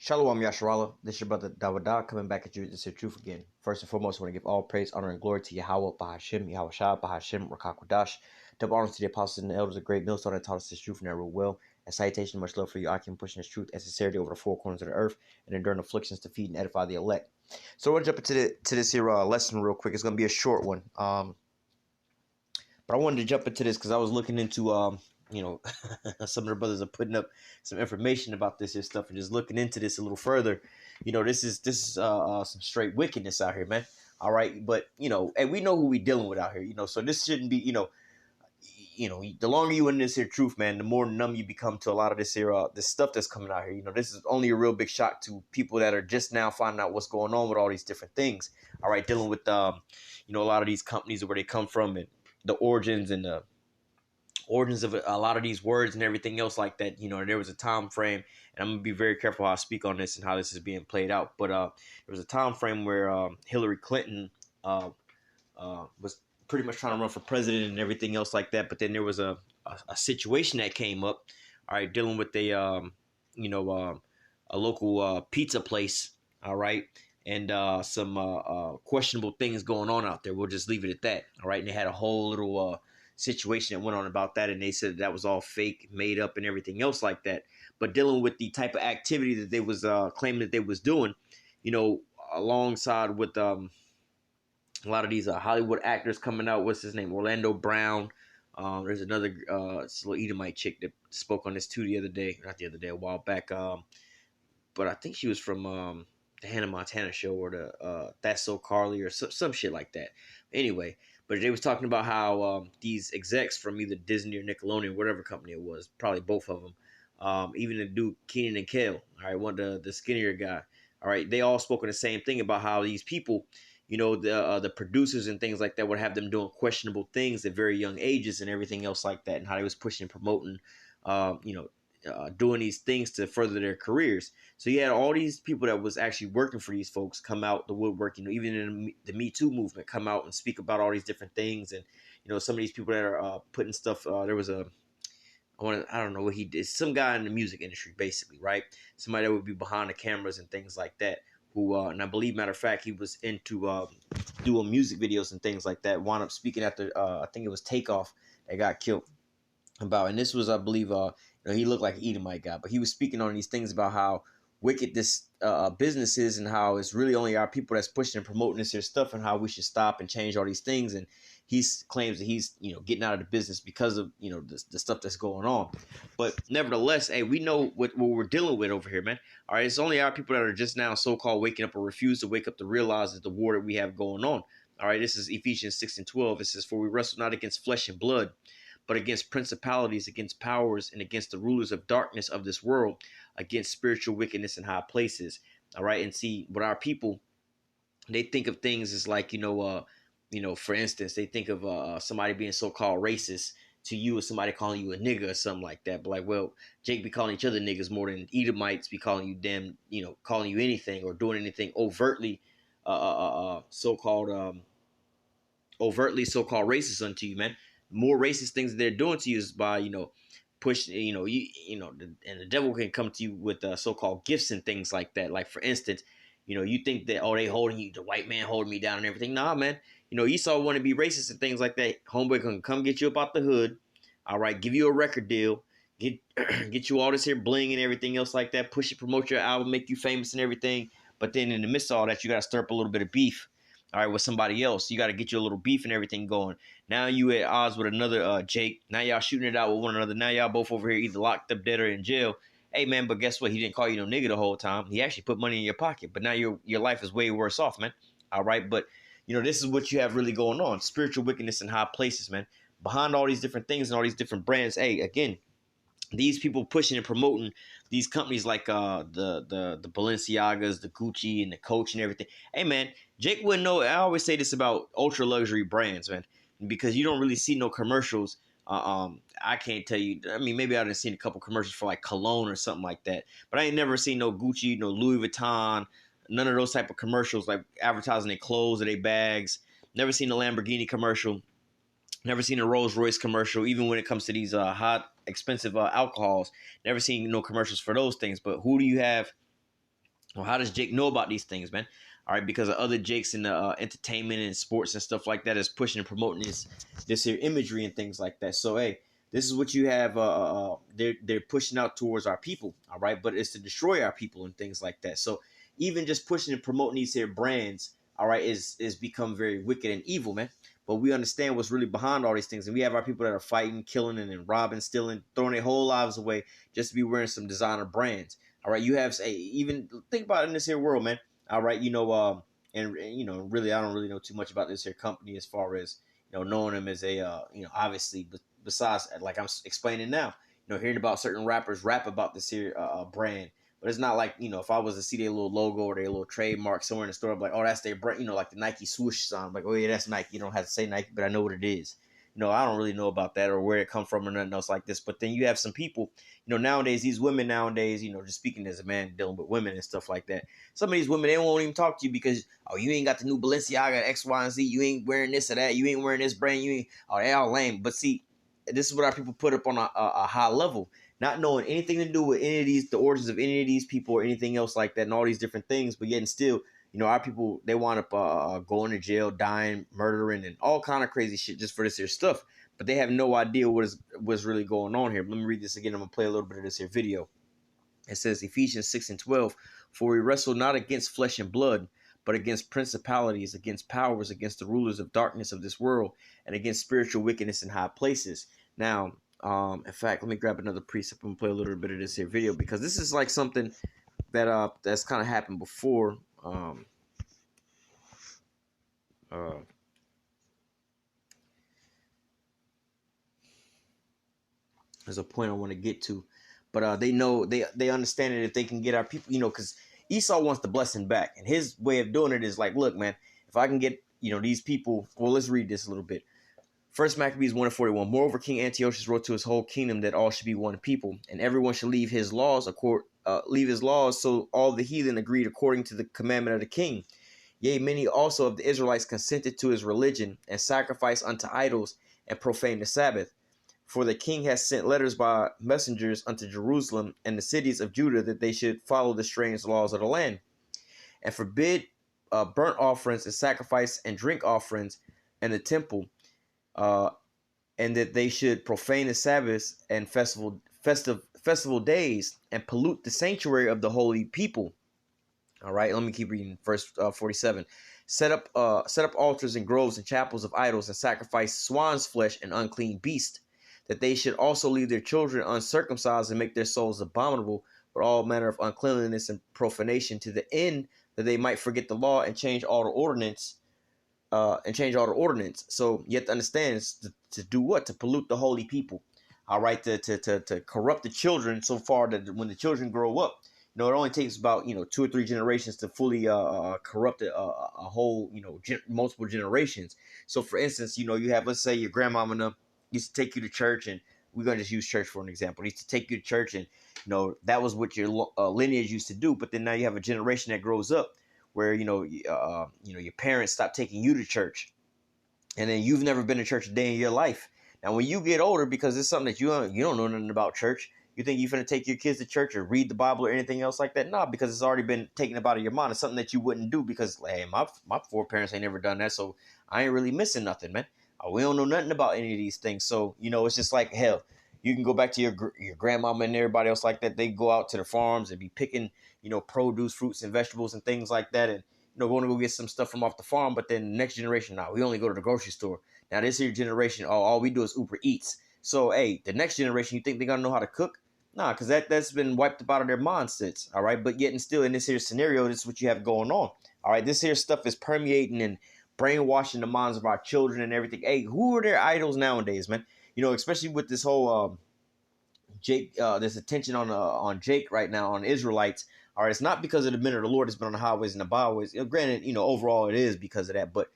Shalom Yasharala, this is your brother Dawada coming back at you to say truth again. First and foremost, I want to give all praise, honor, and glory to Yahweh, Bahashim, Yahweh Shah, Bahashim, Rakakwadash. Double honors to the apostles and the elders of great millstone that taught us this truth and that rule well. And citation, much love for you, I can pushing this truth and sincerity over the four corners of the earth and enduring afflictions to feed and edify the elect. So we'll jump into this here lesson real quick. It's going to be a short one. But I wanted to jump into this because I was looking into some of the brothers are putting up some information about this here stuff, and just looking into this a little further. This is some straight wickedness out here, man. All right, but and we know who we dealing with out here. So this shouldn't be the longer you in this here truth, man, the more numb you become to a lot of this here this stuff that's coming out here. This is only a real big shock to people that are just now finding out what's going on with all these different things. All right, dealing with a lot of these companies, where they come from, and the origins of a lot of these words and everything else like that. There was a time frame, and I'm gonna be very careful how I speak on this and how this is being played out. But there was a time frame where Hillary Clinton was pretty much trying to run for president and everything else like that. But then there was a situation that came up, all right, dealing with a local pizza place, all right, and some questionable things going on out there. We'll just leave it at that, all right. And they had a whole little situation that went on about that, and they said that was all fake, made up, and everything else like that. But dealing with the type of activity that they was claiming that they was doing, alongside with a lot of these Hollywood actors coming out. What's his name? Orlando Brown. There's another little Edomite chick that spoke on this too a while back. But I think she was from the Hannah Montana show, or the That's So Carly, or some shit like that. Anyway, but they was talking about how these execs from either Disney or Nickelodeon, whatever company it was, probably both of them, even the dude Keenan and Kel, all right, one the skinnier guy, all right, they all spoke on the same thing about how these people, the producers and things like that, would have them doing questionable things at very young ages and everything else like that, and how they was pushing and promoting, doing these things to further their careers. So you had all these people that was actually working for these folks come out the woodwork, even in the Me Too movement, come out and speak about all these different things. And some of these people that are putting stuff. There was I don't know what he did. Some guy in the music industry, basically, right? Somebody that would be behind the cameras and things like that. Who and I believe, matter of fact, he was into doing music videos and things like that. Wound up speaking after I think it was Takeoff that got killed about, and this was, I believe, he looked like an Edomite guy, but he was speaking on these things about how wicked this business is, and how it's really only our people that's pushing and promoting this here stuff, and how we should stop and change all these things. And he claims that he's getting out of the business because of the stuff that's going on. But nevertheless, hey, we know what we're dealing with over here, man. All right, it's only our people that are just now so-called waking up, or refuse to wake up to realize that the war that we have going on. All right, this is Ephesians 6:12. It says, "For we wrestle not against flesh and blood, but against principalities, against powers, and against the rulers of darkness of this world, against spiritual wickedness in high places." All right, and see, with our people, they think of things as like, for instance, they think of somebody being so-called racist to you, or somebody calling you a nigga or something like that. But like, well, Jake be calling each other niggas more than Edomites be calling you damn, calling you anything or doing anything overtly, so-called racist unto you, man. More racist things that they're doing to you is by, pushing, and the devil can come to you with so-called gifts and things like that. Like, for instance, you think that, oh, they holding you, the white man holding me down and everything. Nah, man. Esau want to be racist and things like that. Homeboy can come get you up out the hood. All right, give you a record deal, get get you all this here bling and everything else like that. Push it, promote your album, make you famous and everything. But then in the midst of all that, you got to stir up a little bit of beef. All right, with somebody else. You got to get you a little beef and everything going. Now you at odds with another Jake. Now y'all shooting it out with one another. Now y'all both over here either locked up, dead, or in jail. Hey, man, but guess what? He didn't call you no nigga the whole time. He actually put money in your pocket. But now your life is way worse off, man. All right, but, this is what you have really going on. Spiritual wickedness in high places, man. Behind all these different things and all these different brands. Hey, again, these people pushing and promoting these companies like the Balenciagas, the Gucci, and the Coach and everything. Hey, man, Jake wouldn't know. I always say this about ultra luxury brands, man, because you don't really see no commercials. I can't tell you. I mean, maybe I done seen a couple commercials for like cologne or something like that, but I ain't never seen no Gucci, no Louis Vuitton, none of those type of commercials like advertising their clothes or their bags. Never seen a Lamborghini commercial. Never seen a Rolls Royce commercial. Even when it comes to these hot, expensive alcohols, never seen no commercials for those things. But who do you have Well, how does Jake know about these things, man? All right, because of other Jakes in the entertainment and sports and stuff like that is pushing and promoting this here imagery and things like that. So hey, this is what you have. They're pushing out towards our people. All right, but it's to destroy our people and things like that. So even just pushing and promoting these here brands, all right, is become very wicked and evil, man. But we understand what's really behind all these things, and we have our people that are fighting, killing, and then robbing, stealing, throwing their whole lives away just to be wearing some designer brands. All right, you have even think about it in this here world, man. All right, and you know, really, I don't really know too much about this here company as far as knowing them as a obviously, but besides like I'm explaining now, hearing about certain rappers rap about this here brand, but it's not like if I was to see their little logo or their little trademark somewhere in the store, I'm like, oh, that's their brand, like the Nike swoosh sign, I'm like, oh yeah, that's Nike. You don't have to say Nike, but I know what it is. I don't really know about that or where it come from or nothing else like this. But then you have some people, nowadays, these women nowadays, just speaking as a man dealing with women and stuff like that. Some of these women, they won't even talk to you because, oh, you ain't got the new Balenciaga X, Y, and Z. You ain't wearing this or that. You ain't wearing this brand. You ain't, oh, they all lame. But see, this is what our people put up on a high level, not knowing anything to do with any of these, the origins of any of these people or anything else like that and all these different things. But yet and still, our people, they wind up going to jail, dying, murdering, and all kind of crazy shit just for this here stuff. But they have no idea what's really going on here. Let me read this again. I'm going to play a little bit of this here video. It says Ephesians 6:12, for we wrestle not against flesh and blood, but against principalities, against powers, against the rulers of darkness of this world, and against spiritual wickedness in high places. Now, in fact, let me grab another precept and play a little bit of this here video because this is like something that that's kind of happened before. There's a point I want to get to, but they know they understand it if they can get our people, because Esau wants the blessing back, and his way of doing it is like, look, man, if I can get these people. Well, let's read this a little bit. First Maccabees 1:41. Moreover, King Antiochus wrote to his whole kingdom that all should be one people, and everyone should leave his laws so all the heathen agreed according to the commandment of the king. Yea, many also of the Israelites consented to his religion, and sacrificed unto idols, and profaned the Sabbath. For the king has sent letters by messengers unto Jerusalem and the cities of Judah that they should follow the strange laws of the land, and forbid burnt offerings and sacrifice and drink offerings in the temple, and that they should profane the Sabbaths and festival days and pollute the sanctuary of the holy people. All right, let me keep reading. Verse 47. Set up altars and groves and chapels of idols and sacrifice swan's flesh and unclean beasts, that they should also leave their children uncircumcised and make their souls abominable with all manner of uncleanliness and profanation, to the end that they might forget the law and change all the ordinance. So you have to understand to do what? To pollute the holy people. All right, to corrupt the children so far that when the children grow up, it only takes about 2 or 3 generations to fully corrupt a whole multiple generations. So for instance, you have, let's say, your grandmama used to take you to church, and we're gonna just use church for an example. They used to take you to church, and that was what your lineage used to do. But then now you have a generation that grows up where your parents stop taking you to church, and then you've never been to church a day in your life. Now, when you get older, because it's something that you don't know nothing about church, you think you're going to take your kids to church or read the Bible or anything else like that? No, because it's already been taken out of your mind. It's something that you wouldn't do because, hey, my foreparents ain't never done that, so I ain't really missing nothing, man. We don't know nothing about any of these things. So, it's just like, hell, you can go back to your grandmama and everybody else like that. They go out to the farms and be picking, produce, fruits, and vegetables and things like that. And, going to go get some stuff from off the farm. But then the next generation, we only go to the grocery store. Now, this here generation, all we do is Uber Eats. So, hey, the next generation, you think they're going to know how to cook? Nah, because that's been wiped up out of their mindsets, all right? But yet and still, in this here scenario, this is what you have going on, all right? This here stuff is permeating and brainwashing the minds of our children and everything. Hey, who are their idols nowadays, man? Especially with this whole Jake, this attention on Jake right now, on Israelites. All right, it's not because of the men of the Lord that's been on the highways and the byways. Granted, overall it is because of that, but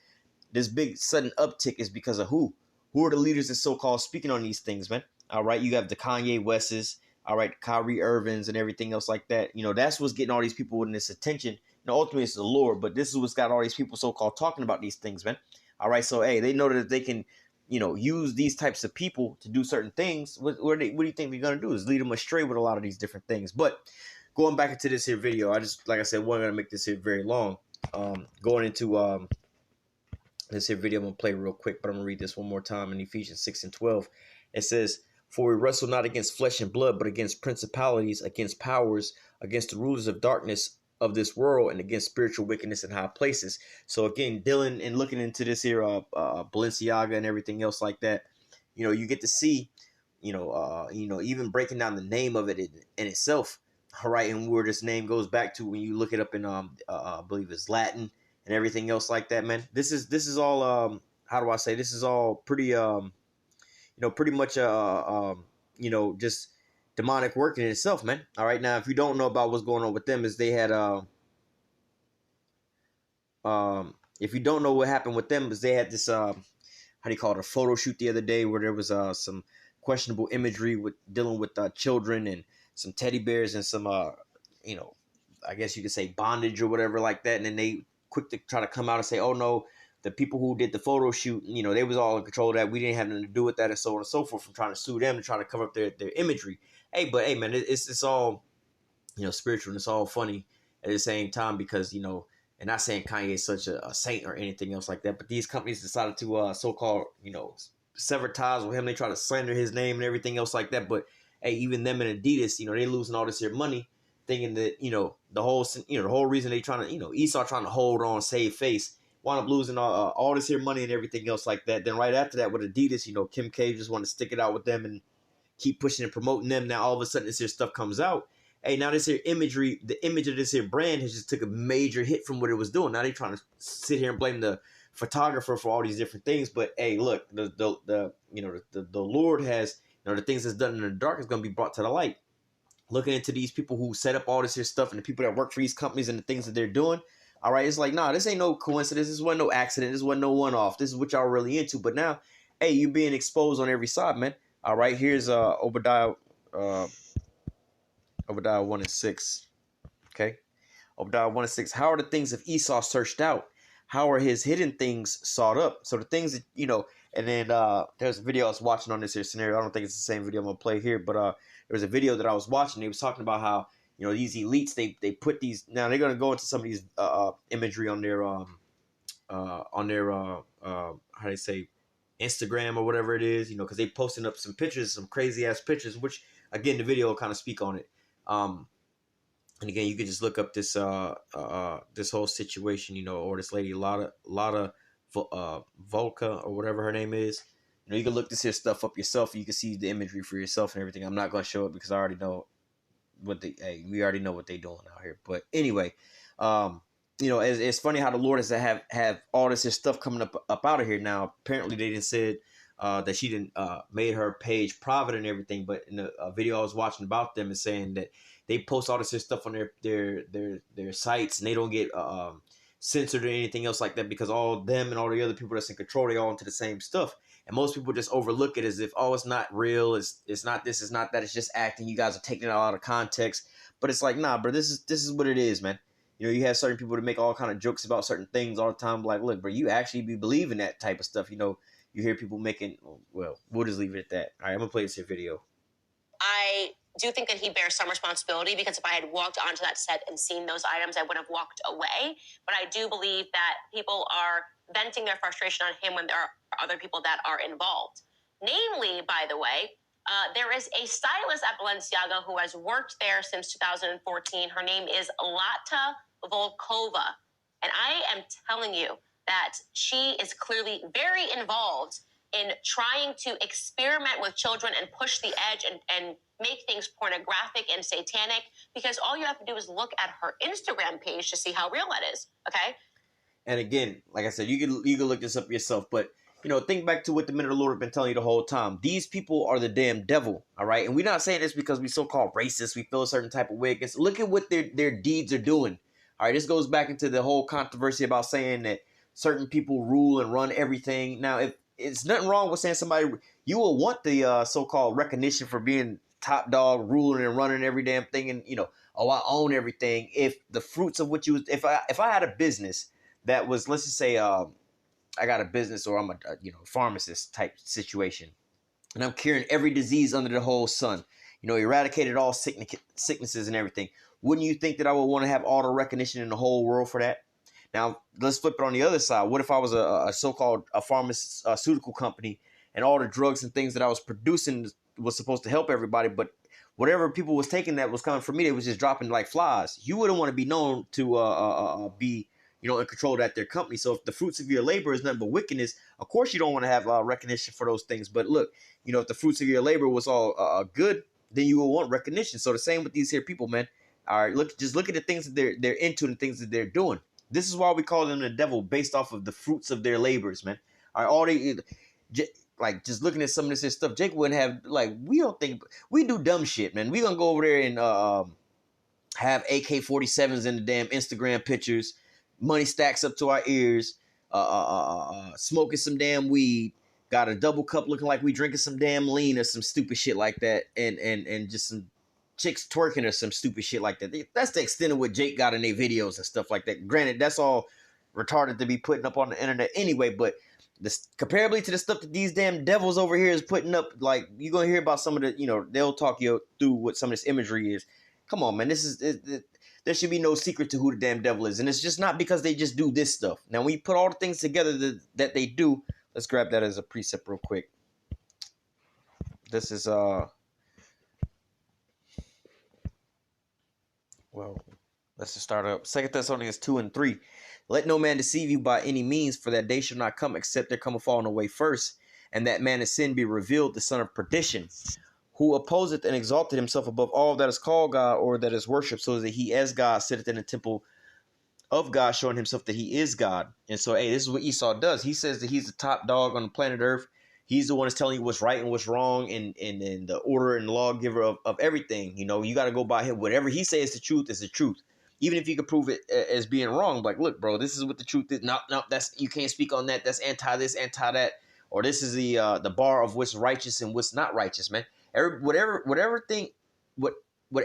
this big sudden uptick is because of who? Who are the leaders that's so-called speaking on these things, man? All right, you have the Kanye Wests, all right, Kyrie Irvings and everything else like that. That's what's getting all these people in this attention. Ultimately it's the Lord, but this is what's got all these people so-called talking about these things, man. All right, so hey, they know that they can, use these types of people to do certain things. What do you think they're gonna do? Is lead them astray with a lot of these different things. But going back into this here video, I just, like I said, wasn't gonna make this here very long. Going into this here video, I'm gonna play real quick, but I'm gonna read this one more time in Ephesians 6:12. It says, "For we wrestle not against flesh and blood, but against principalities, against powers, against the rulers of darkness of this world, and against spiritual wickedness in high places." So again, dealing and looking into this here, Balenciaga and everything else like that, you get to see, even breaking down the name of it in itself. All right, and where this name goes back to when you look it up in, I believe it's Latin and everything else like that, man. This is all, how do I say? This is all pretty, pretty much, just demonic work in itself, man. All right, now if you don't know about what's going on with them, is they had, if you don't know what happened with them, is they had this, how do you call it, a photo shoot the other day where there was some questionable imagery with dealing with children and some teddy bears and some, I guess you could say bondage or whatever like that, and then they quick to try to come out and say, oh no, the people who did the photo shoot, they was all in control of that. We didn't have nothing to do with that, and so on and so forth, from trying to sue them to try to cover up their imagery. Hey, man, it's all, spiritual, and it's all funny at the same time because, and not saying Kanye is such a saint or anything else like that, but these companies decided to so-called, sever ties with him. They try to slander his name and everything else like that. But hey, even them and Adidas, they losing all this here money, thinking that, the whole reason they trying to, Esau trying to hold on, save face, wound up losing all this here money and everything else like that. Then right after that with Adidas, Kim K just want to stick it out with them and keep pushing and promoting them. Now all of a sudden this here stuff comes out. Hey, now this here imagery, the image of this here brand has just took a major hit from what it was doing. Now they trying to sit here and blame the photographer for all these different things. But hey, look, the Lord has, the things that's done in the dark is going to be brought to the light. Looking into these people who set up all this here stuff and the people that work for these companies and the things that they're doing. All right, it's like, nah, this ain't no coincidence. This wasn't no accident. This wasn't no one-off. This is what y'all really into. But now, hey, you being exposed on every side, man. All right, here's Obadiah 1:6. Okay, Obadiah 1:6. How are the things of Esau searched out? How are his hidden things sought up? So the things that, and then there's a video I was watching on this here scenario. I don't think it's the same video I'm gonna play here, but there was a video that I was watching. They was talking about how, these elites, they put these, now they're gonna go into some of these imagery on their how do they say, Instagram or whatever it is, because they posting up some pictures, some crazy ass pictures, which again the video will kind of speak on it. And again, you can just look up this this whole situation, or this lady Lotta Volka or whatever her name is. You can look this here stuff up yourself. You can see the imagery for yourself and everything. I'm not gonna show it because I already know we already know what they doing out here. But anyway, it's funny how the Lord has to have all this here stuff coming up out of here. Now, apparently they didn't said that she didn't made her page private and everything. But in the video I was watching about them is saying that they post all this here stuff on their sites and they don't get censored or anything else like that because all them and all the other people that's in control, they all into the same stuff. And most people just overlook it as if, oh, it's not real. It's not this. It's not that. It's just acting. You guys are taking it out of context. But it's like, nah, bro, this is what it is, man. You have certain people that make all kind of jokes about certain things all the time. Like, look, bro, you actually be believing that type of stuff. You hear people making, well, we'll just leave it at that. All right, I'm going to play this here video. I do think that he bears some responsibility because if I had walked onto that set and seen those items, I would have walked away. But I do believe that people are venting their frustration on him when there are other people that are involved. Namely, by the way, there is a stylist at Balenciaga who has worked there since 2014. Her name is Lata Volkova. And I am telling you that she is clearly very involved in trying to experiment with children and push the edge and make things pornographic and satanic, because all you have to do is look at her Instagram page to see how real that is, okay? And again, like I said, you can look this up yourself, but think back to what the men of the Lord have been telling you the whole time. These people are the damn devil, all right? And we're not saying this because we so-called racist, we feel a certain type of way. Look at what their deeds are doing. All right, this goes back into the whole controversy about saying that certain people rule and run everything. Now, if it's nothing wrong with saying somebody, you will want the so-called recognition for being top dog, ruling and running every damn thing, and oh, I own everything. If the fruits of what if I had a business that was, let's just say, I got a business or I'm a pharmacist type situation, and I'm curing every disease under the whole sun. eradicated all sicknesses and everything. Wouldn't you think that I would want to have all the recognition in the whole world for that? Now, let's flip it on the other side. What if I was a so-called a pharmaceutical company, and all the drugs and things that I was producing was supposed to help everybody, but whatever people was taking that was coming from me, they was just dropping like flies. You wouldn't want to be known to be in control of that their company. So if the fruits of your labor is nothing but wickedness, of course you don't want to have recognition for those things. But look, if the fruits of your labor was all good, then you will want recognition. So the same with these here people, man. All right, look at the things that they're into and the things that they're doing. This is why we call them the devil, based off of the fruits of their labors, man. All right, all they just looking at some of this stuff, Jake wouldn't have we don't think we do dumb shit, man. We gonna go over there and have AK-47s in the damn Instagram pictures, money stacks up to our ears, smoking some damn weed, got a double cup looking like we drinking some damn lean or some stupid shit like that, and just some chicks twerking or some stupid shit like that. That's the extent of what Jake got in their videos and stuff like that. Granted, that's all retarded to be putting up on the internet anyway, but comparably to the stuff that these damn devils over here is putting up, like, you're going to hear about some of the, they'll talk you through what some of this imagery is. Come on, man. There should be no secret to who the damn devil is. And it's just not because they just do this stuff. Now, when you put all the things together that they do, let's grab that as a precept real quick. This is, let's just start up. 2 Thessalonians 2:3. Let no man deceive you by any means, for that day shall not come except there come a falling away first, and that man of sin be revealed, the son of perdition, who opposeth and exalted himself above all that is called God or that is worshipped, so that he as God sitteth in the temple of God, showing himself that he is God. And so, hey, this is what Esau does. He says that he's the top dog on the planet Earth. He's the one that's telling you what's right and what's wrong, and the order and lawgiver of everything. You got to go by him. Whatever he says the truth is the truth. Even if you could prove it as being wrong, like, look, bro, this is what the truth is. No, that's, you can't speak on that. That's anti this, anti that, or this is the bar of what's righteous and what's not righteous, man. What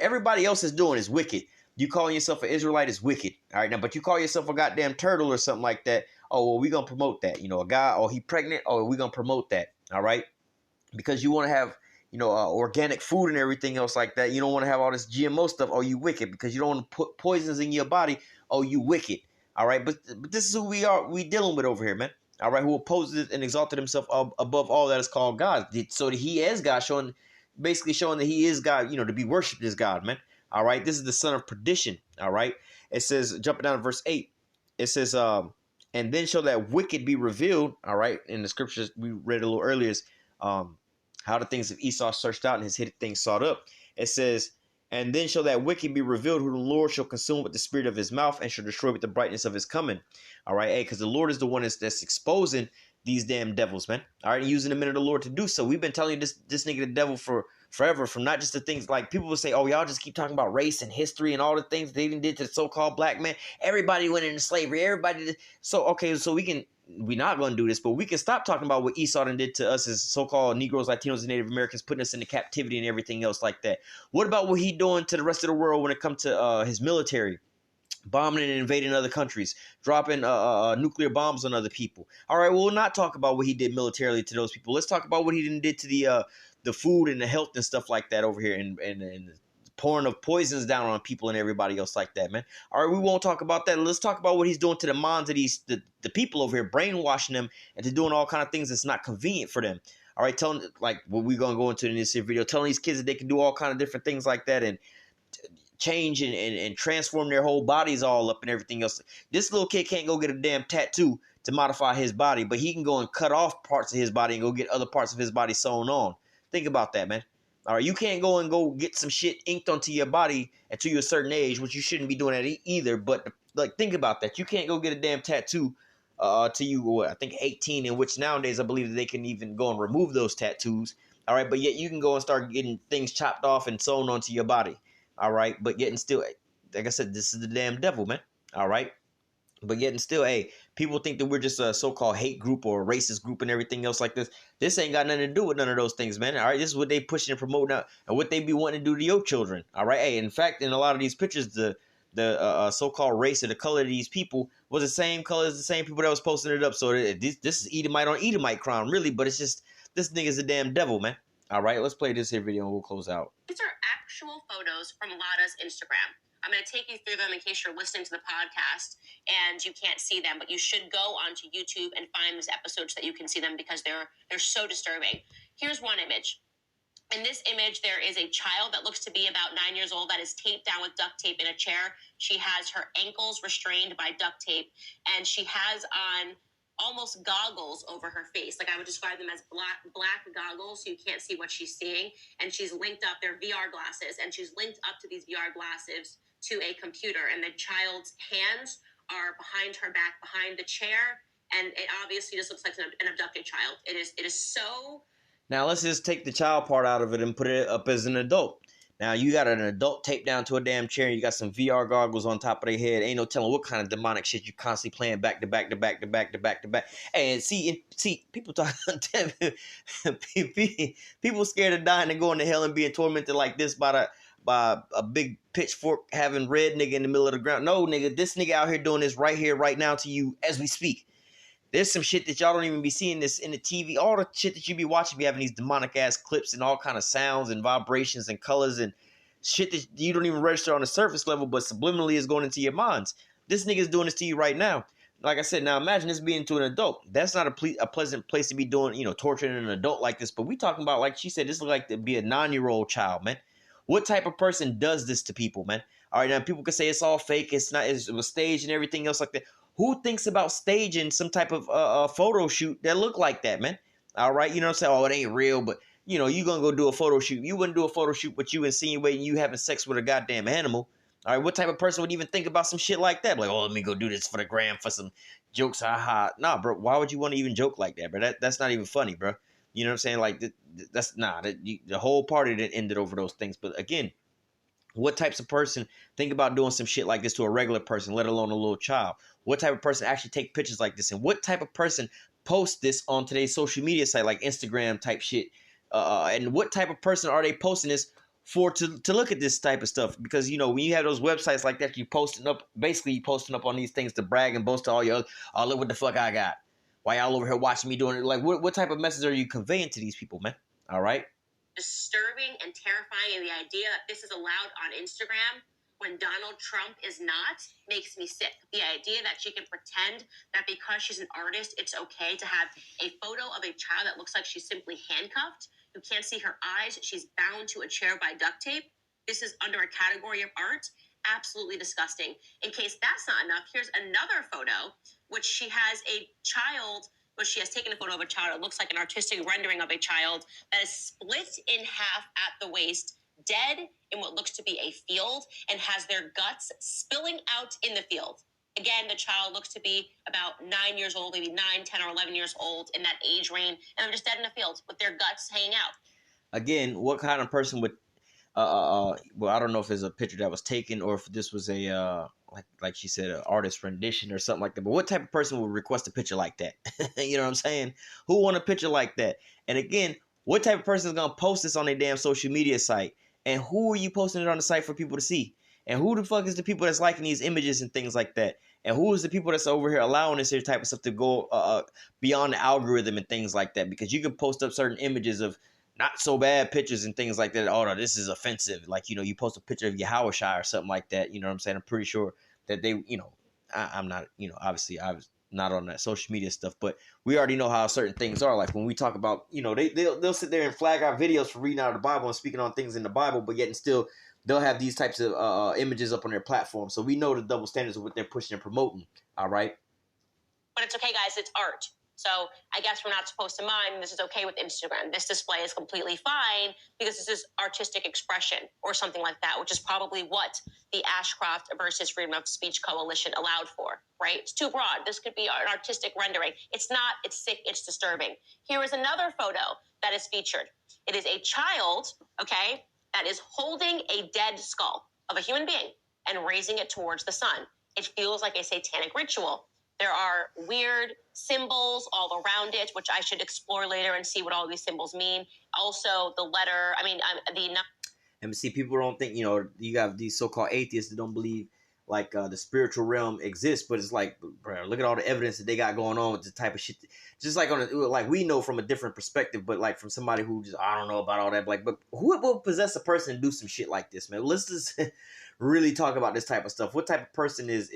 everybody else is doing is wicked. You calling yourself an Israelite is wicked, all right? Now, but you call yourself a goddamn turtle or something like that. Oh, well, we gonna promote that. A guy, oh, he pregnant. Oh, we gonna promote that, all right? Because you want to have organic food and everything else like that. You don't want to have all this GMO stuff. Oh, you wicked. Because you don't want to put poisons in your body. Oh, you wicked. All right. But this is who we dealing with over here, man. All right. Who opposes and exalted himself above all that is called God. So that he is God, basically showing that he is God, to be worshipped as God, man. All right. This is the son of perdition. All right. It says, jumping down to verse 8, it says, and then shall that wicked be revealed. All right. In the scriptures we read a little earlier is, how the things of Esau searched out and his hidden things sought up. It says, and then shall that wicked be revealed, who the Lord shall consume with the spirit of his mouth and shall destroy with the brightness of his coming. All right, hey, because the Lord is the one that's exposing these damn devils, man. All right, using the men of the Lord to do so. We've been telling you this nigga the devil for forever, from not just the things like people will say, oh, y'all just keep talking about race and history and all the things they even did to the so-called black man. Everybody went into slavery. Everybody did. So, okay, so we're not going to do this, but we can stop talking about what Esau did to us as so-called Negroes, Latinos, and Native Americans, putting us into captivity and everything else like that. What about what he doing to the rest of the world when it comes to his military? Bombing and invading other countries, dropping nuclear bombs on other people. All right, we'll not talk about what he did militarily to those people. Let's talk about what he did to the food and the health and stuff like that over here, and pouring of poisons down on people and everybody else like that, man. All right, we won't talk about that. Let's talk about what he's doing to the minds of the people over here, brainwashing them into doing all kind of things that's not convenient for them. All right, telling, like what we're going to go into in this here video, telling these kids that they can do all kind of different things like that and change and transform their whole bodies all up and everything else. This little kid can't go get a damn tattoo to modify his body, but he can go and cut off parts of his body and go get other parts of his body sewn on. Think about that, man. All right, you can't go get some shit inked onto your body until you're a certain age, which you shouldn't be doing that either. But like, think about that. You can't go get a damn tattoo till you, I think 18, in which nowadays I believe that they can even go and remove those tattoos. All right, but yet you can go and start getting things chopped off and sewn onto your body. All right, but yet and still, like I said, this is the damn devil, man. All right. But yet and still, hey, people think that we're just a so-called hate group or a racist group and everything else like this. This ain't got nothing to do with none of those things, man. All right, this is what they pushing and promoting out and what they be wanting to do to your children. All right, hey, in fact, in a lot of these pictures, the so-called race or the color of these people was the same color as the same people that was posting it up. So this is Edomite on Edomite crime, really. But it's just, this nigga's a damn devil, man. All right, let's play this here video and we'll close out. These are actual photos from Lada's Instagram. I'm going to take you through them in case you're listening to the podcast and you can't see them, but you should go onto YouTube and find these episodes so that you can see them because they're so disturbing. Here's one image. In this image, there is a child that looks to be about 9 years old that is taped down with duct tape in a chair. She has her ankles restrained by duct tape, and she has on almost goggles over her face. Like I would describe them as black goggles so you can't see what she's seeing. And she's linked up, they're VR glasses, and she's linked up to these VR glasses to a computer. And the child's hands are behind her back, behind the chair. And it obviously just looks like an abducted child. It is so... Now, let's just take the child part out of it and put it up as an adult. Now, you got an adult taped down to a damn chair. You got some VR goggles on top of their head. Ain't no telling what kind of demonic shit you constantly playing back to back to back to back to back to back. And see, people talk. People scared of dying and going to hell and being tormented like this by a big pitchfork having red nigga in the middle of the ground. No, nigga, this nigga out here doing this right here, right now to you as we speak. There's some shit that y'all don't even be seeing this in the TV. All the shit that you be watching be having these demonic ass clips and all kind of sounds and vibrations and colors and shit that you don't even register on the surface level, but subliminally is going into your minds. This nigga's doing this to you right now. Like I said, now imagine this being to an adult. That's not a pleasant place to be doing, torturing an adult like this. But we talking about, like she said, this look like to be a 9-year-old child, man. What type of person does this to people, man? All right, now people can say it's all fake. It was staged and everything else like that. Who thinks about staging some type of photo shoot that look like that, man? All right, you know what I'm saying? Oh, it ain't real, but, you going to go do a photo shoot. You wouldn't do a photo shoot, but you insinuating you having sex with a goddamn animal. All right, what type of person would even think about some shit like that? Like, oh, let me go do this for the gram for some jokes, haha. Nah, bro, why would you want to even joke like that, bro? That's not even funny, bro. You know what I'm saying? Like, the whole party that ended over those things. But again, what types of person think about doing some shit like this to a regular person, let alone a little child? What type of person actually take pictures like this? And what type of person post this on today's social media site, like Instagram type shit? And what type of person are they posting this for to look at this type of stuff? Because, when you have those websites like that, you posting up on these things to brag and boast to all your other, oh, look what the fuck I got. Why y'all over here watching me doing it? Like, what type of message are you conveying to these people, man? All right. Disturbing and terrifying, and the idea that this is allowed on Instagram when Donald Trump is not makes me sick. The idea that she can pretend that because she's an artist, it's okay to have a photo of a child that looks like she's simply handcuffed. You can't see her eyes. She's bound to a chair by duct tape. This is under a category of art. Absolutely disgusting. In case that's not enough, here's another photo, which she has a child. But she has taken a photo of a child. It looks like an artistic rendering of a child that is split in half at the waist, dead in what looks to be a field, and has their guts spilling out in the field. Again, the child looks to be about 9 years old, maybe 9, 10, or 11 years old in that age range, and they're just dead in the field with their guts hanging out. Again, what kind of person would, well, I don't know if there's a picture that was taken or if this was a, like she said, an artist rendition or something like that. But what type of person would request a picture like that? You know what I'm saying? Who want a picture like that? And again, what type of person is going to post this on their damn social media site? And who are you posting it on the site for people to see? And who the fuck is the people that's liking these images and things like that? And who is the people that's over here allowing this here type of stuff to go beyond the algorithm and things like that? Because you can post up certain images of not so bad pictures and things like that. Oh, no, this is offensive. Like, you post a picture of your Hawashai or something like that. You know what I'm saying? I'm pretty sure that they, I'm not, obviously I was not on that social media stuff, but we already know how certain things are. Like when we talk about, they'll sit there and flag our videos for reading out of the Bible and speaking on things in the Bible, but yet and still they'll have these types of images up on their platform. So we know the double standards of what they're pushing and promoting. All right. But it's okay, guys. It's art. So I guess we're not supposed to mind this is okay with Instagram. This display is completely fine because this is artistic expression or something like that, which is probably what the Ashcroft versus Freedom of Speech Coalition allowed for, right? It's too broad. This could be an artistic rendering. It's not. It's sick. It's disturbing. Here is another photo that is featured. It is a child, okay, that is holding a dead skull of a human being and raising it towards the sun. It feels like a satanic ritual. There are weird symbols all around it, which I should explore later and see what all these symbols mean. Also, the letter, And see, people don't think, you got these so-called atheists that don't believe the spiritual realm exists, but it's like, bro, look at all the evidence that they got going on with the type of shit. Just like like we know from a different perspective, but like from somebody who just I don't know about all that. Like, but who will possess a person to do some shit like this, man? Let's just really talk about this type of stuff. What type of person is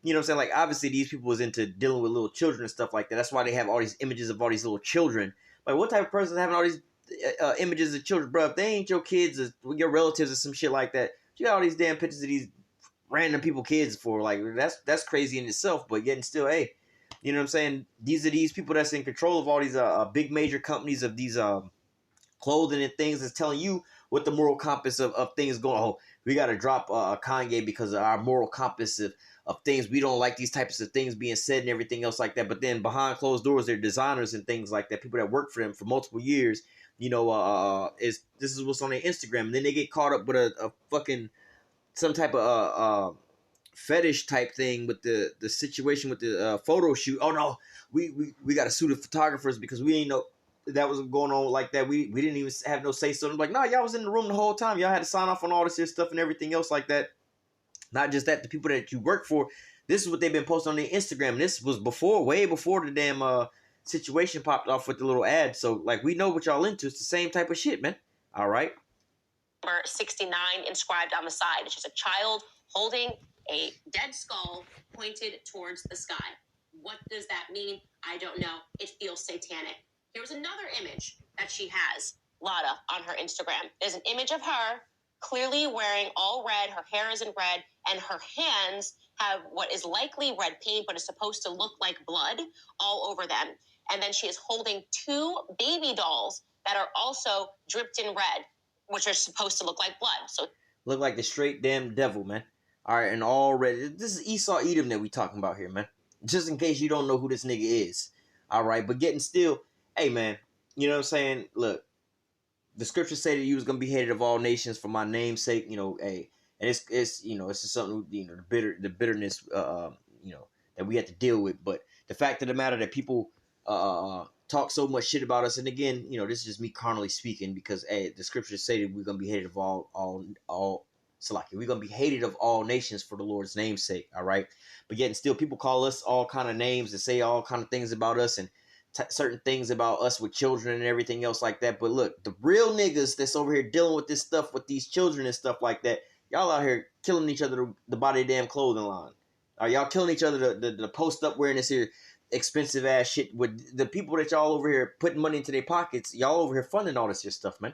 you know what I'm saying? Like, obviously these people was into dealing with little children and stuff like that. That's why they have all these images of all these little children. Like, what type of person is having all these images of children, bro? If they ain't your kids, or your relatives, or some shit like that, you got all these damn pictures of these random people kids for, like, that's crazy in itself. But yet and still, hey, you know what I'm saying? These are these people that's in control of all these big major companies of these clothing and things that's telling you what the moral compass of things going. Oh, we got to drop Kanye because of our moral compass of things. We don't like these types of things being said and everything else like that. But then behind closed doors, they're designers and things like that, people that work for them for multiple years. You know, this is what's on their Instagram, and then they get caught up with a fucking some type of fetish type thing with the situation with the photo shoot. Oh no, we got to sue the photographers because we ain't know that was going on like that. We didn't even have no say so. I'm like, no, y'all was in the room the whole time. Y'all had to sign off on all this here stuff and everything else like that. Not just that, the people that you work for, this is what they've been posting on their Instagram. And this was way before the damn situation popped off with the little ad. So like, we know what y'all into. It's the same type of shit, man. All right. Number 69 inscribed on the side. It's just a child holding a dead skull pointed towards the sky. What does that mean? I don't know. It feels satanic. Here's another image that she has, Lada, on her Instagram. There's an image of her clearly wearing all red. Her hair is in red, and her hands have what is likely red paint, but is supposed to look like blood all over them. And then she is holding two baby dolls that are also dripped in red, which are supposed to look like blood. So look like the straight damn devil, man. All right, and already this is Esau Edom that we talking about here, man. Just in case you don't know who this nigga is. All right, but getting still, hey man, you know what I'm saying? Look, the scriptures say that you was gonna be hated of all nations for my name's sake. You know, hey, and it's you know, it's just something, you know, the bitterness, you know, that we had to deal with. But the fact of the matter that people talk so much shit about us, and again, you know, this is just me carnally speaking, because hey, the scriptures say that we're gonna be hated of all Salaki. We're gonna be hated of all nations for the Lord's name's sake. All right, but yet and still, people call us all kind of names and say all kind of things about us and certain things about us with children and everything else like that. But look, the real niggas that's over here dealing with this stuff with these children and stuff like that, y'all out here killing each other to buy their damn clothing line. Are y'all killing each other to post up wearing this here expensive ass shit with the people that y'all over here putting money into their pockets? Y'all over here funding all this here stuff, man.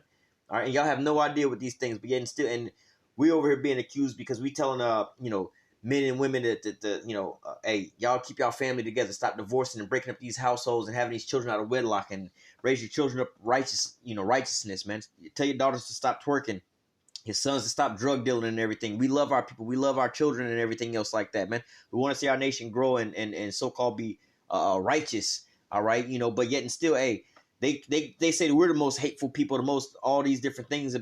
All right, and y'all have no idea what these things, but yet and still, and we over here being accused because we telling you know, men and women that you know, hey, y'all keep y'all family together, stop divorcing and breaking up these households and having these children out of wedlock, and raise your children up righteousness, man. Tell your daughters to stop twerking, his sons to stop drug dealing and everything. We love our people, we love our children and everything else like that, man. We want to see our nation grow and so-called be righteous, all right, you know, but yet and still, hey, they say that we're the most hateful people, the most all these different things,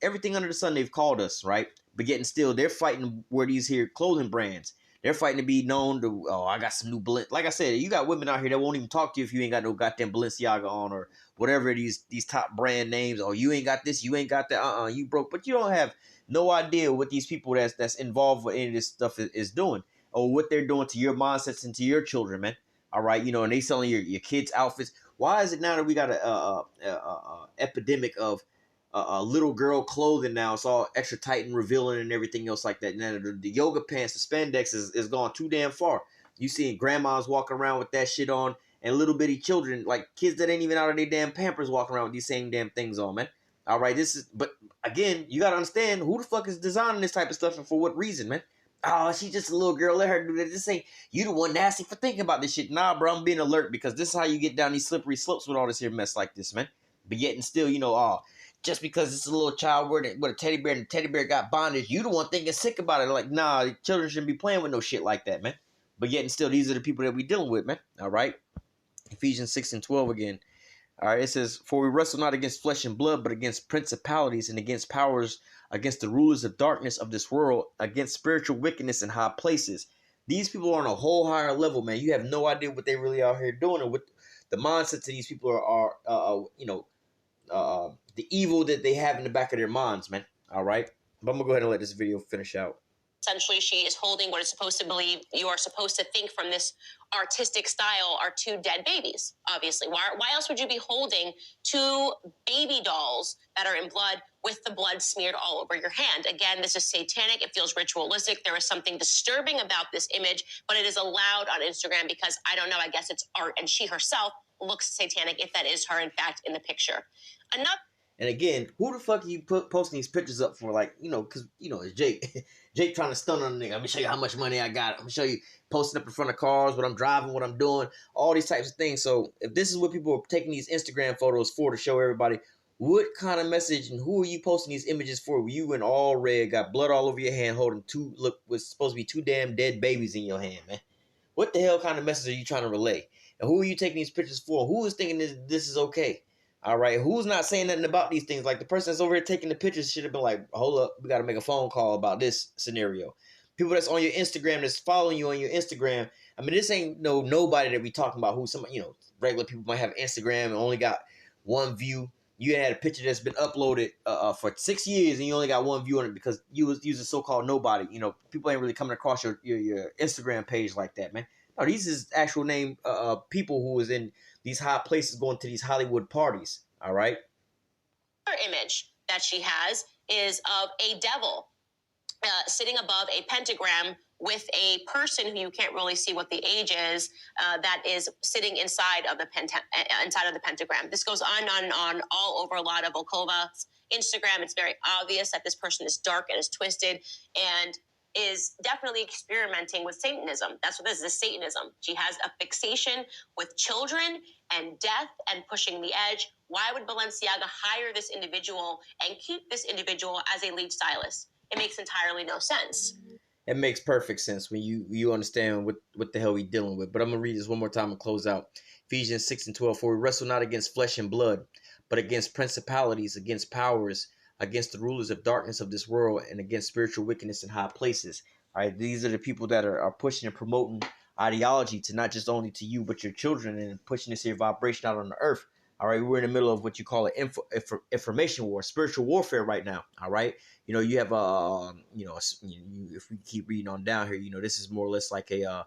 everything under the sun they've called us, right? But yet and still, they're fighting to wear these here clothing brands. They're fighting to be known to, oh, I got some new like I said, you got women out here that won't even talk to you if you ain't got no goddamn Balenciaga on or whatever these top brand names. Oh, you ain't got this, you ain't got that, you broke. But you don't have no idea what these people that's involved with any of this stuff is doing, or what they're doing to your mindsets and to your children, man. All right, you know, and they selling your kids outfits. Why is it now that we got a epidemic of little girl clothing now? It's all extra tight and revealing and everything else like that. Now the yoga pants, the spandex is gone too damn far. You see grandmas walking around with that shit on, and little bitty children, like kids that ain't even out of their damn pampers, walking around with these same damn things on, man. All right, but again, you gotta understand who the fuck is designing this type of stuff and for what reason, man. Oh, she's just a little girl. Let her do that. This ain't you the one nasty for thinking about this shit. Nah, bro, I'm being alert because this is how you get down these slippery slopes with all this here mess like this, man. But yet and still, you know, just because it's a little child with a teddy bear and the teddy bear got bondage, you the one thinking sick about it. Like, nah, children shouldn't be playing with no shit like that, man. But yet and still, these are the people that we dealing with, man. All right. Ephesians 6:12 again. All right, it says, for we wrestle not against flesh and blood, but against principalities and against powers, against the rulers of darkness of this world, against spiritual wickedness in high places. These people are on a whole higher level, man. You have no idea what they really out here doing, and what the mindsets of these people are you know, the evil that they have in the back of their minds, man. All right, but I'm gonna go ahead and let this video finish out. essentially she is holding what is supposed to believe you are supposed to think from this artistic style are two dead babies, obviously. Why else would you be holding two baby dolls that are in blood with the blood smeared all over your hand? Again, this is satanic. It feels ritualistic. There is something disturbing about this image, but it is allowed on Instagram because, I don't know, I guess it's art, and she herself looks satanic if that is her, in fact, in the picture. Enough. And again, who the fuck are you posting these pictures up for? Like, because, it's Jake. Jake trying to stun on the nigga. Let me show you how much money I got. I'm going to show you posting up in front of cars, what I'm driving, what I'm doing, all these types of things. So if this is what people are taking these Instagram photos for to show everybody, what kind of message and who are you posting these images for? You in all red, got blood all over your hand, holding what's supposed to be two damn dead babies in your hand, man. What the hell kind of message are you trying to relay? And who are you taking these pictures for? Who is thinking this is okay? All right, who's not saying nothing about these things? Like the person that's over here taking the pictures should have been like, hold up, we got to make a phone call about this scenario. People that's on your Instagram, that's following you on your Instagram. I mean, this ain't nobody that we talking about who some, regular people might have Instagram and only got one view. You had a picture that's been uploaded for 6 years and you only got one view on it because you was using so-called nobody. People ain't really coming across your Instagram page like that, man. No, these is actual name people who was in these hot places going to these Hollywood parties, all right? Another image that she has is of a devil sitting above a pentagram with a person who you can't really see what the age is, that is sitting inside of the pentagram. This goes on and on all over a lot of Volkova's Instagram. It's very obvious that this person is dark and is twisted and is definitely experimenting with Satanism. That's what this is Satanism. She has a fixation with children and death and pushing the edge. Why would Balenciaga hire this individual and keep this individual as a lead stylist? It makes entirely no sense. It makes perfect sense when you understand what the hell we dealing with. But I'm going to read this one more time and close out. Ephesians 6:12, for we wrestle not against flesh and blood, but against principalities, against powers, against the rulers of darkness of this world, and against spiritual wickedness in high places. All right, these are the people that are pushing and promoting ideology to not just only to you, but your children, and pushing this here vibration out on the earth. All right, we're in the middle of what you call an information war, spiritual warfare right now. All right, you have if we keep reading on down here, this is more or less like a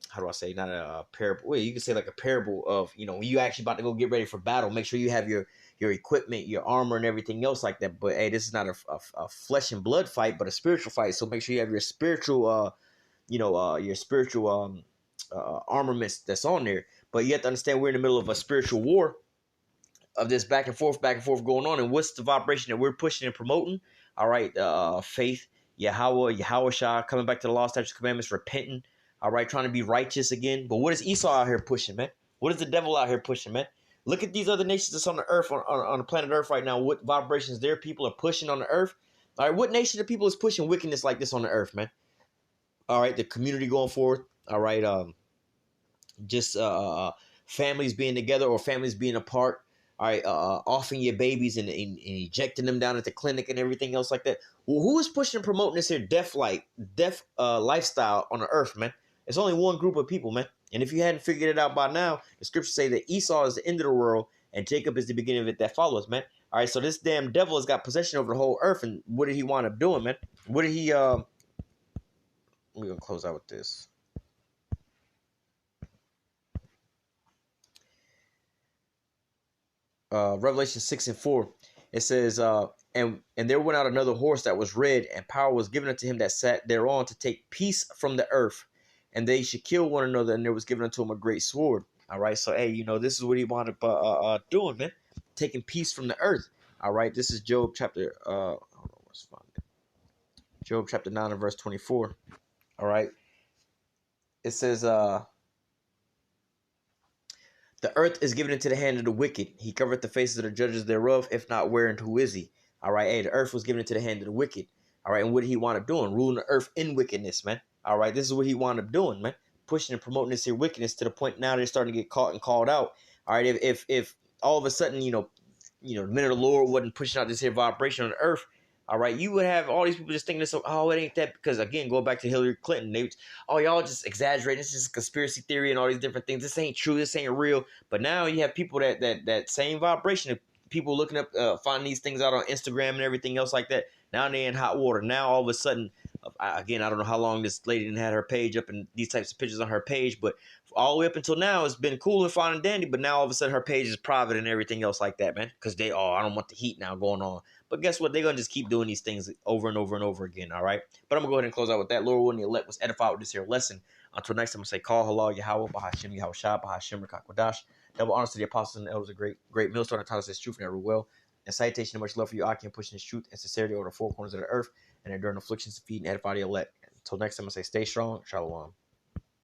how do I say, not a parable? Well, you can say like a parable of, when you actually about to go get ready for battle, make sure you have your equipment, your armor, and everything else like that. But hey, this is not a flesh and blood fight, but a spiritual fight. So make sure you have your spiritual, armaments that's on there. But you have to understand we're in the middle of a spiritual war of this back and forth going on. And what's the vibration that we're pushing and promoting? All right, faith, Yahweh Shah, coming back to the law, statutes, commandments, repenting. All right, trying to be righteous again. But what is Esau out here pushing, man? What is the devil out here pushing, man? Look at these other nations that's on the earth, on the planet Earth right now. What vibrations their people are pushing on the earth? All right, what nation of people is pushing wickedness like this on the earth, man? All right, the community going forward. All right, families being together or families being apart. All right, offing your babies and ejecting them down at the clinic and everything else like that. Well, who is pushing and promoting this here death lifestyle on the earth, man? It's only one group of people, man. And if you hadn't figured it out by now, the scriptures say that Esau is the end of the world and Jacob is the beginning of it that follows, man. All right, so this damn devil has got possession over the whole earth. And what did he wind up doing, man? What did he, we're going to close out with this. Revelation 6:4, it says, and there went out another horse that was red, and power was given unto him that sat thereon to take peace from the earth, and they should kill one another, and there was given unto him a great sword. All right, so hey, this is what he wound up doing, man, taking peace from the earth. All right, this is Job chapter Job chapter 9 and verse 24. All right, it says, the earth is given into the hand of the wicked. He covereth the faces of the judges thereof. If not, where and who is he? All right. Hey, the earth was given into the hand of the wicked. All right. And what did he wind up doing? Ruling the earth in wickedness, man. All right. This is what he wound up doing, man. Pushing and promoting this here wickedness to the point now they're starting to get caught and called out. All right. If all of a sudden, the minute the Lord wasn't pushing out this here vibration on the earth, all right, you would have all these people just thinking this, oh, it ain't that, because again, going back to Hillary Clinton, y'all just exaggerating. This is conspiracy theory and all these different things. This ain't true. This ain't real. But now you have people that same vibration of people looking up, finding these things out on Instagram and everything else like that. Now they're in hot water. Now all of a sudden, again, I don't know how long this lady didn't had her page up and these types of pictures on her page, but all the way up until now, it's been cool and fine and dandy. But now all of a sudden, her page is private and everything else like that, man. Because I don't want the heat now going on. But guess what? They're gonna just keep doing these things over and over and over again. All right. But I'm gonna go ahead and close out with that. Lord willing, the elect was edified with this here lesson. Until next time, I'm gonna say, call halal Yahweh, Bahashim Yahweh Shah, Bahashim Rakakwadash. Double honors to the apostles and the elders, a great millstone that taught us this truth and every will. And citation and much love for you, I can pushing this truth and sincerity over the four corners of the earth and enduring afflictions to feed and edify the elect. Until next time, I say, stay strong. Shalom.